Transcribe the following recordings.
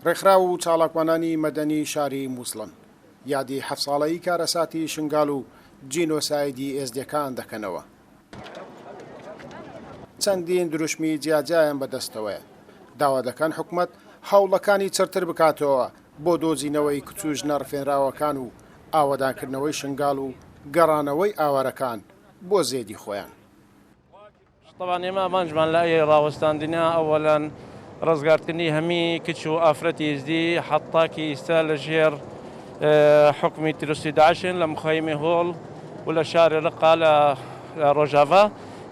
ڕێکخرا و چاڵاکوانانی مەدەنی شاری مووسڵن یادی 7 ساڵەی کارەساتی شنگال و جینۆسایدی ئێزدیەکان دەکەنەوە. چەندین دروشمی جیاجیان بەدەستەوەیە. داوا دەکەن حکوومەت هەوڵەکانی چرتر بکاتەوە بۆ دۆزینەوەی کچوژنە ڕفێنراوەکان و ئاوەدانکردنەوەی شنگال و گەڕانەوەی ئاوارەکان بۆ زێدی خۆیان. طبعا ئێمە ئامانجمان لە ئەی ڕاوەستاندنیا ئەوەلەن ڕزگارکردنی هەمی کچ و ئافرەتی ئێزدی حەتاکی ئێستا لە ژێر حکمی تروستی داعشن لە مخایمی هۆڵ و لە شاری ڕقا لە ڕۆژاڤا.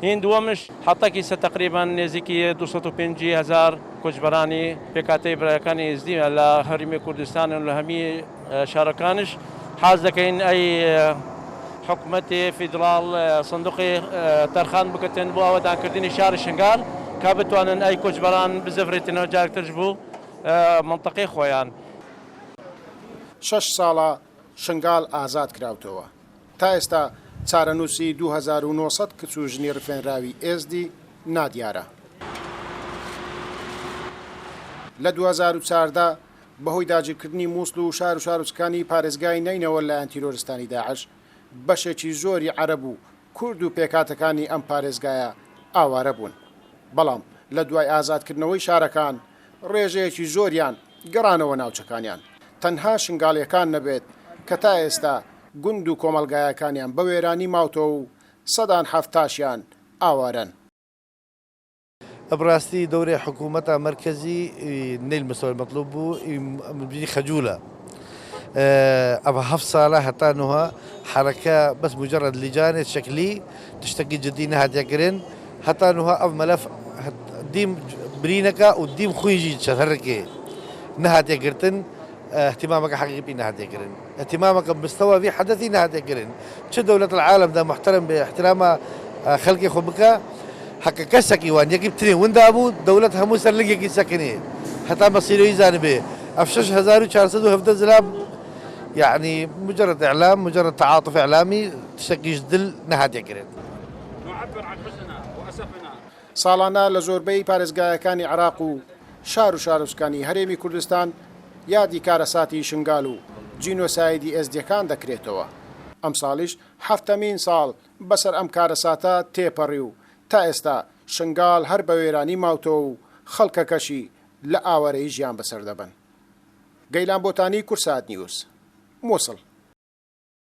هین دووەمش حەتاکی ئێستا تقریبان نێزیکی 250,000 کوچبەرانی پێکاتەی برایەکانی ئێزدی لە هەرمی کوردستان و لە هەمی شارەکانش حاز دەکەین ئەی حکوومەتی فیدراڵ سندوقی تەرخان بکەن بۆ ئەوەدانکردنی شاری شنگال کا بتوانن ئەی کوچبەران بزەفرێتنەوە جارترش بوو منطقەی خۆیان. 6 ساڵە شنگال ئازاد کراوتەوە. تا ئێستا چارەنووسی 2900 کچ و ژنی ڕفێنراوی ئێزدی نادیارە. لە 2014 بەهۆی داگیرکردنی مووسڵ و شار و شارۆچکانی پارێزگای نینەوە لایەن تیرۆریستانی داعش بەشێکی زۆری عەرەب و کورد و پێکاتەکانی ئەم پارێزگایە ئاوارە بوون. بەڵام لە دوای ئازادکردنەوەی شارەکان ڕێژەیەکی زۆریان گەڕانەوە ناوچەکانیان. تەنها شنگاڵیەکان نەبێت کە تا ئێستا گوند و کۆمەلگایەکانیان بە وێرانی ماوتەوە و 170 ئاوارەن. براستی دوري حكومتها مركزي نيل المستوى المطلوب خجولة أبها حفصة حتى أنها حركة بس مجرد لجان شكلي تشتكي جدينا هاد يقرن حتى أنها أف ملف ديم برينكا وديم خويجي تشهركي نهاد يقرتن اهتمامك حقيقي نهاد يقرن اهتمامك بمستوى في حدثي نهاد يقرن شو دولة العالم ده محترم باحترام خلقي خبكة حق كسكي وان يجيب تري وين دابو دولتها مو سرلقي سكني حتى مصيره يزانبه افشش 1400 زلاب يعني مجرد اعلام مجرد تعاطف اعلامي تشكي جدل نهاد يقرن نعبر عن حزننا واسفنا. ساڵانە لە زۆربەی پارێزگایەکانی عراق و شار و شارۆچکانی هەرێمی کوردستان یادی کارەساتی شنگال و جینۆسایدی ئێزدیەکان دەکرێتەوە. ئەم ساڵیش 7مین ساڵ بەسەر ئەم کارەساتە تێپەڕی و تا ئێستا شنگال هەر بە وێرانی ماوتەوە و خەڵکەکەشی لە ئاوارەی ژیان بەسەر دەبن. گەیلان بۆتانی کورسات نیوز مووسڵ.